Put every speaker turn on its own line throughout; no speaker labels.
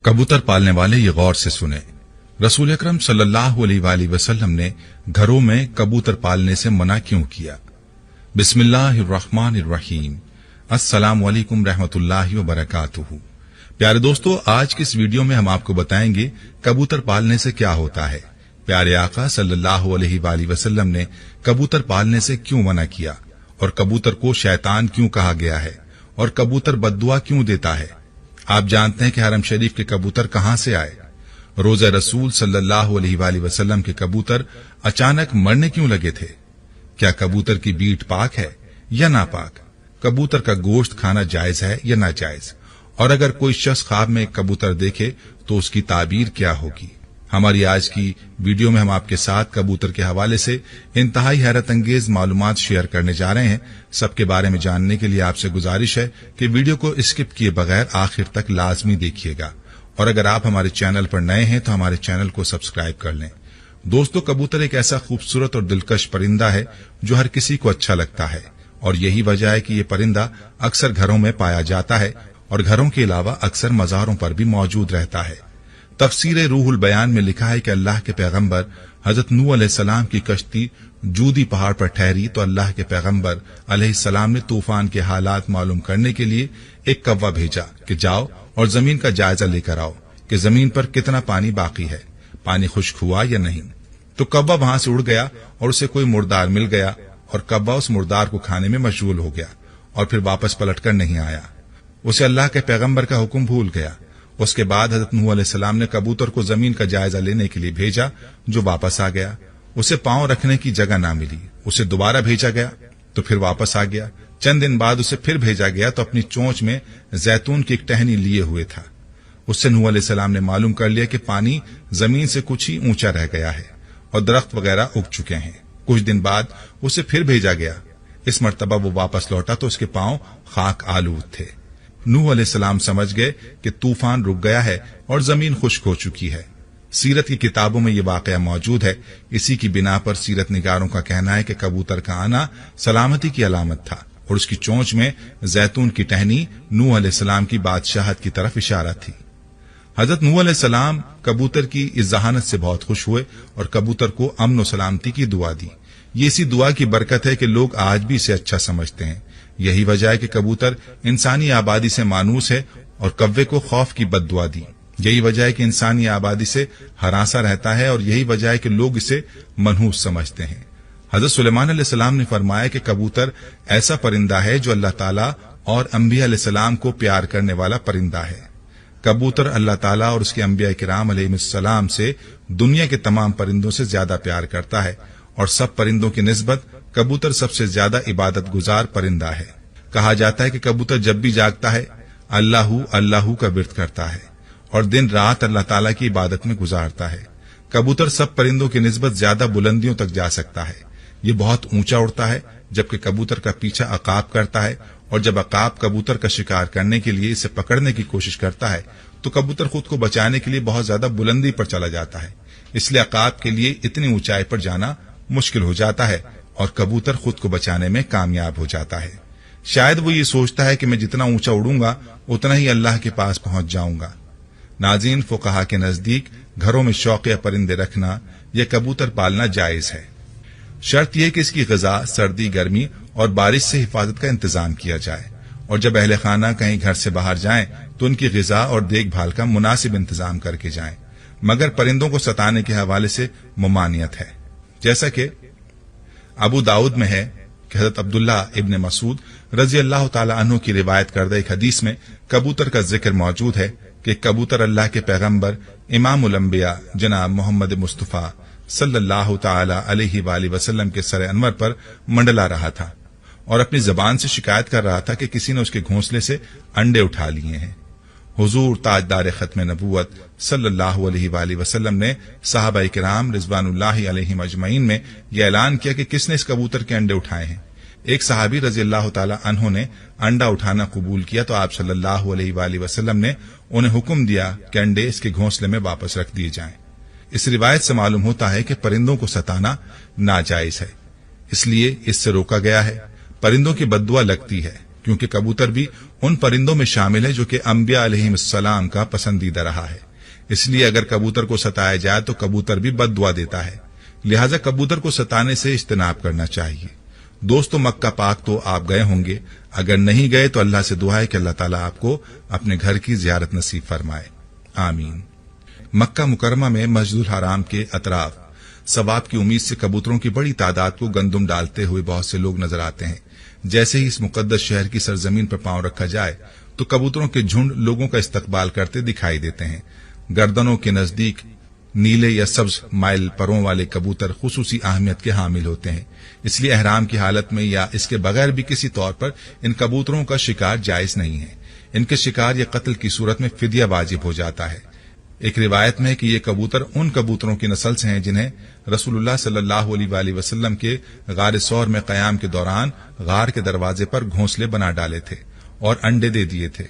कबूतर पालने वाले ये गौर से सुने। रसूल अकरम सल्लल्लाहु अलैहि वसल्लम ने घरों में कबूतर पालने से मना क्यों किया? बिस्मिल्लाहिर्रहमानिर्रहीम। अस्सलामु अलैकुम रहमतुल्लाहि व बरकातुहू। प्यारे दोस्तों, आज की इस वीडियो में हम आपको बताएंगे कबूतर पालने से क्या होता है। प्यारे आका सल्लल्लाहु अलैहि वसल्लम ने कबूतर पालने से क्यों मना किया और कबूतर को शैतान क्यों कहा गया है और कबूतर बद्दुआ क्यों देता है। आप जानते हैं कि हरम शरीफ के कबूतर कहां से आए? रोज़ा रसूल सल्लल्लाहु अलैहि वसल्लम के कबूतर अचानक मरने क्यों लगे थे? क्या कबूतर की बीट पाक है या नापाक? कबूतर का गोश्त खाना जायज है या नाजायज? और अगर कोई शख्स ख्वाब में एक कबूतर देखे तो उसकी ताबीर क्या होगी? हमारी आज की वीडियो में हम आपके साथ कबूतर के हवाले से इंतहाई हैरत अंगेज मालूमात शेयर करने जा रहे हैं। सबके बारे में जानने के लिए आपसे गुजारिश है कि वीडियो को स्किप किए बगैर आखिर तक लाजमी देखिएगा, और अगर आप हमारे चैनल पर नए हैं तो हमारे चैनल को सब्सक्राइब कर लें। दोस्तों, कबूतर एक ऐसा खूबसूरत और दिलकश परिंदा है जो हर किसी को अच्छा लगता है, और यही वजह है कि ये परिंदा अक्सर घरों में पाया जाता है और घरों के अलावा अक्सर मज़ारों पर भी मौजूद रहता है। तफसीर रूहुल बयान में लिखा है कि अल्लाह के पैगंबर हजरत नूह अलैहिस्सलाम की कश्ती जूदी पहाड़ पर ठहरी तो अल्लाह के पैगंबर अलैहिस्सलाम ने तूफान के हालात मालूम करने के लिए एक कौवा भेजा कि जाओ और जमीन का जायजा लेकर आओ कि जमीन पर कितना पानी बाकी है, पानी खुश्क हुआ या नहीं। तो कौवा वहां से उड़ गया और उसे कोई मुर्दार मिल गया और कौवा उस मुर्दार को खाने में मशगूल हो गया और फिर वापस पलटकर नहीं आया। उसे अल्लाह के पैगंबर का हुक्म भूल गया। उसके बाद हजरत नूह अलैहिस्सलाम ने कबूतर को जमीन का जायजा लेने के लिए भेजा, जो वापस आ गया। उसे पांव रखने की जगह ना मिली, उसे दोबारा भेजा गया तो फिर वापस आ गया। चंद दिन बाद उसे फिर भेजा गया तो अपनी चोंच में जैतून की एक टहनी लिए हुए था। उससे नूह अलैहिस्सलाम ने मालूम कर लिया कि पानी जमीन से कुछ ही ऊंचा रह गया है और दरख्त वगैरह उग चुके हैं। कुछ दिन बाद उसे फिर भेजा गया। इस मर्तबा वो वापस लौटा तो उसके पांव खाक आलूद थे। नूह अलैहिस्सलाम समझ गए कि तूफान रुक गया है और जमीन खुश्क हो चुकी है। सीरत की किताबों में ये वाकया मौजूद है। इसी की बिना पर सीरत निगारों का कहना है कि कबूतर का आना सलामती की अलामत था और उसकी चोंच में जैतून की टहनी नूह अलैहिस्सलाम की बादशाहत की तरफ इशारा थी। हजरत नूह अलैहिस्सलाम कबूतर की इस जहानत से बहुत खुश हुए और कबूतर को अमन और सलामती की दुआ दी। ये इसी दुआ की बरकत है कि लोग आज भी इसे अच्छा समझते हैं। यही वजह है कि कबूतर इंसानी आबादी से मानूस है और कव्वे को खौफ की बद्दुआ दी। यही वजह है कि इंसानी आबादी से हरासा रहता है और यही वजह है कि लोग इसे मनहूस समझते हैं। हजरत सुलेमान अलैहिस्सलाम ने फरमाया कि कबूतर ऐसा परिंदा है जो अल्लाह ताला और अंबिया अलैहिस्सलाम को प्यार करने वाला परिंदा है। कबूतर अल्लाह ताला और उसके अंबिया किराम अलैहिस्सलाम से दुनिया के तमाम परिंदों से ज्यादा प्यार करता है और सब परिंदों की निस्बत कबूतर सबसे ज्यादा इबादत गुजार परिंदा है। कहा जाता है कि कबूतर जब भी जागता है अल्लाहू अल्लाहू का विर्द करता है और दिन रात अल्लाह ताला की इबादत में गुजारता है। कबूतर सब परिंदों की निस्बत ज्यादा बुलंदियों तक जा सकता है। ये बहुत ऊंचा उड़ता है, जबकि कबूतर का पीछा अकाब करता है, और जब अकाब कबूतर का शिकार करने के लिए इसे पकड़ने की कोशिश करता है तो कबूतर खुद को बचाने के लिए बहुत ज्यादा बुलंदी पर चला जाता है। इसलिए अकाब के लिए इतनी ऊंचाई पर जाना मुश्किल हो जाता है और कबूतर खुद को बचाने में कामयाब हो जाता है। शायद वो ये सोचता है कि मैं जितना ऊंचा उड़ूंगा उतना ही अल्लाह के पास पहुंच जाऊंगा। नाज़रीन, फुक़हा के नजदीक घरों में शौकिया परिंदे रखना या कबूतर पालना जायज है। शर्त यह कि इसकी ग़िज़ा सर्दी, गर्मी और बारिश से हिफाजत का इंतजाम किया जाए, और जब अहले खाना कहीं घर से बाहर जाएं तो उनकी ग़िज़ा और देखभाल का मुनासिब इंतजाम करके जाएं। मगर परिंदों को सताने के हवाले से मुमानियत है। जैसा कि अबू दाऊद में है कि हज़रत अब्दुल्ला इब्न मसूद रज़ी अल्लाह ताला अन्हु की रिवायत करदा एक हदीस में कबूतर का जिक्र मौजूद है कि कबूतर अल्लाह के पैगंबर इमामुल अंबिया जनाब मोहम्मद मुस्तफ़ा सल्लल्लाहु ताला अलैहि वसल्लम के सर अनवर पर मंडला रहा था और अपनी जबान से शिकायत कर रहा था कि किसी ने उसके घोंसले से अंडे उठा लिए हैं। हुजूर ताजदार खत्म नबूवत सल्लल्लाहु अलैहि वसल्लम ने सहाबा किराम रिज़वानुल्लाहि अलैहिम अजमईन में यह ऐलान किया कि किसने इस कबूतर के अंडे उठाए हैं। एक सहाबी रज़ी अल्लाह ताला अन्हु ने अंडा उठाना कबूल किया तो आप सल्लल्लाहु अलैहि वसल्लम ने उन्हें हुक्म दिया कि अंडे इसके घोंसले में वापस रख दिए जाएं। इस रिवायत से मालूम होता है कि परिंदों को सताना नाजायज है, इसलिए इससे रोका गया है। परिंदों की बद्दुआ लगती है, کیونکہ کبوتر بھی ان پرندوں میں شامل ہے جو کہ انبیاء علیہم السلام کا پسندیدہ رہا ہے۔ اس لیے اگر کبوتر کو ستایا جائے تو کبوتر بھی بد دعا دیتا ہے، لہٰذا کبوتر کو ستانے سے اجتناب کرنا چاہیے۔ دوستو، مکہ پاک تو آپ گئے ہوں گے، اگر نہیں گئے تو اللہ سے دعا ہے کہ اللہ تعالیٰ آپ کو اپنے گھر کی زیارت نصیب فرمائے، آمین۔ مکہ مکرمہ میں مسجد الحرام کے اطراف ثواب کی امید سے کبوتروں کی بڑی تعداد کو گندم ڈالتے ہوئے بہت سے لوگ نظر آتے ہیں۔ جیسے ہی اس مقدس شہر کی سرزمین پر پاؤں رکھا جائے تو کبوتروں کے جھنڈ لوگوں کا استقبال کرتے دکھائی دیتے ہیں۔ گردنوں کے نزدیک نیلے یا سبز مائل پروں والے کبوتر خصوصی اہمیت کے حامل ہوتے ہیں، اس لیے احرام کی حالت میں یا اس کے بغیر بھی کسی طور پر ان کبوتروں کا شکار جائز نہیں ہے۔ ان کے شکار یا قتل کی صورت میں فدیہ واجب ہو جاتا ہے۔ ایک روایت میں ہے کہ یہ کبوتر ان کبوتروں کی نسل سے ہیں جنہیں رسول اللہ صلی اللہ علیہ وآلہ وسلم کے غار ثور میں قیام کے دوران غار کے دروازے پر گھونسلے بنا ڈالے تھے اور انڈے دے دیے تھے۔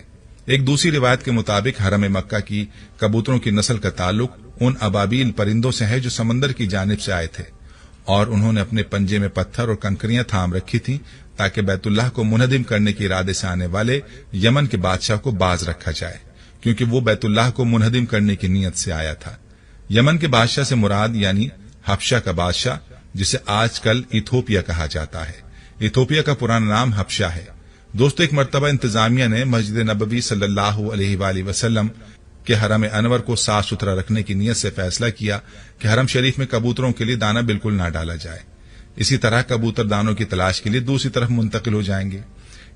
ایک دوسری روایت کے مطابق حرم مکہ کی کبوتروں کی نسل کا تعلق ان ابابیل پرندوں سے ہے جو سمندر کی جانب سے آئے تھے، اور انہوں نے اپنے پنجے میں پتھر اور کنکریاں تھام رکھی تھیں تاکہ بیت اللہ کو منہدم کرنے کے ارادے سے آنے والے یمن کے بادشاہ کو باز رکھا جائے، کیونکہ وہ بیت اللہ کو منہدم کرنے کی نیت سے آیا تھا۔ یمن کے بادشاہ سے مراد یعنی حبشہ کا بادشاہ، جسے آج کل ایتھوپیا کہا جاتا ہے۔ ایتھوپیا کا پرانا نام حبشہ ہے۔ دوستو، ایک مرتبہ انتظامیہ نے مسجد نبوی صلی اللہ علیہ وآلہ وسلم کے حرم انور کو صاف ستھرا رکھنے کی نیت سے فیصلہ کیا کہ حرم شریف میں کبوتروں کے لیے دانہ بالکل نہ ڈالا جائے۔ اسی طرح کبوتر دانوں کی تلاش کے لیے دوسری طرف منتقل ہو جائیں گے۔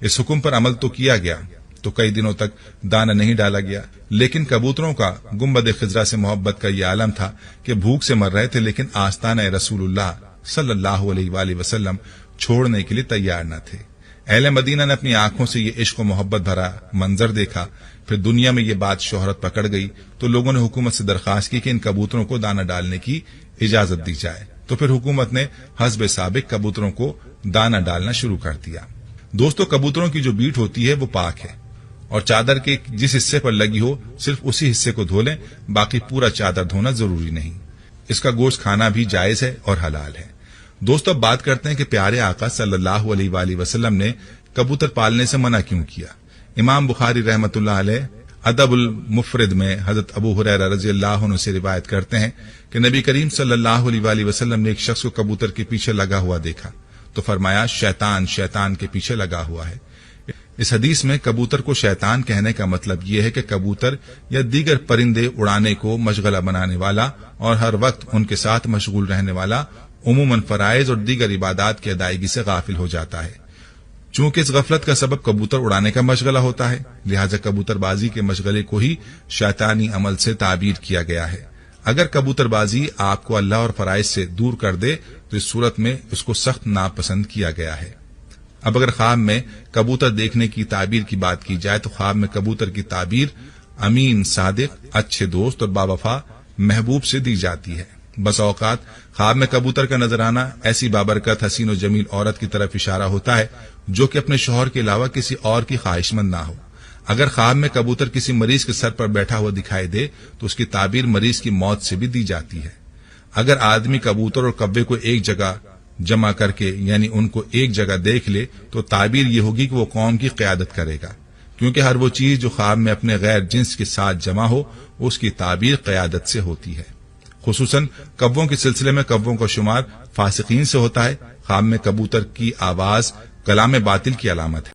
اس حکم پر عمل تو کیا گیا تو کئی دنوں تک دانہ نہیں ڈالا گیا، لیکن کبوتروں کا گنبد خضرا سے محبت کا یہ عالم تھا کہ بھوک سے مر رہے تھے، لیکن آستانہ رسول اللہ صلی اللہ علیہ وآلہ وسلم چھوڑنے کے لیے تیار نہ تھے۔ اہل مدینہ نے اپنی آنکھوں سے یہ عشق و محبت بھرا منظر دیکھا، پھر دنیا میں یہ بات شہرت پکڑ گئی تو لوگوں نے حکومت سے درخواست کی کہ ان کبوتروں کو دانہ ڈالنے کی اجازت دی جائے، تو پھر حکومت نے حسب سابق کبوتروں کو دانہ ڈالنا شروع کر دیا۔ دوستو، کبوتروں کی جو بیٹ ہوتی ہے وہ پاک ہے، اور چادر کے جس حصے پر لگی ہو صرف اسی حصے کو دھو لیں، باقی پورا چادر دھونا ضروری نہیں۔ اس کا گوشت کھانا بھی جائز ہے اور حلال ہے۔ دوستو، اب بات کرتے ہیں کہ پیارے آقا صلی اللہ علیہ وآلہ وسلم نے کبوتر پالنے سے منع کیوں کیا۔ امام بخاری رحمۃ اللہ علیہ ادب المفرد میں حضرت ابو ہریرہ رضی اللہ عنہ سے روایت کرتے ہیں کہ نبی کریم صلی اللہ علیہ وآلہ وسلم نے ایک شخص کو کبوتر کے پیچھے لگا ہوا دیکھا تو فرمایا، شیطان شیطان کے پیچھے لگا ہوا ہے۔ اس حدیث میں کبوتر کو شیطان کہنے کا مطلب یہ ہے کہ کبوتر یا دیگر پرندے اڑانے کو مشغلہ بنانے والا اور ہر وقت ان کے ساتھ مشغول رہنے والا عموماً فرائض اور دیگر عبادات کی ادائیگی سے غافل ہو جاتا ہے۔ چونکہ اس غفلت کا سبب کبوتر اڑانے کا مشغلہ ہوتا ہے، لہذا کبوتر بازی کے مشغلے کو ہی شیطانی عمل سے تعبیر کیا گیا ہے۔ اگر کبوتر بازی آپ کو اللہ اور فرائض سے دور کر دے تو اس صورت میں اس کو سخت ناپسند کیا گیا ہے۔ اب اگر خواب میں کبوتر دیکھنے کی تعبیر کی بات کی جائے تو خواب میں کبوتر کی تعبیر امین، صادق، اچھے دوست اور باوفا محبوب سے دی جاتی ہے۔ بس اوقات خواب میں کبوتر کا نظر آنا ایسی بابرکت، حسین و جمیل عورت کی طرف اشارہ ہوتا ہے جو کہ اپنے شوہر کے علاوہ کسی اور کی خواہش مند نہ ہو۔ اگر خواب میں کبوتر کسی مریض کے سر پر بیٹھا ہوا دکھائی دے تو اس کی تعبیر مریض کی موت سے بھی دی جاتی ہے۔ اگر آدمی کبوتر اور کبے کو ایک جگہ جمع کر کے یعنی ان کو ایک جگہ دیکھ لے تو تعبیر یہ ہوگی کہ وہ قوم کی قیادت کرے گا، کیونکہ ہر وہ چیز جو خواب میں اپنے غیر جنس کے ساتھ جمع ہو اس کی تعبیر قیادت سے ہوتی ہے۔ خصوصاً کبوں کے سلسلے میں کبوں کا شمار فاسقین سے ہوتا ہے۔ خواب میں کبوتر کی آواز کلام باطل کی علامت ہے۔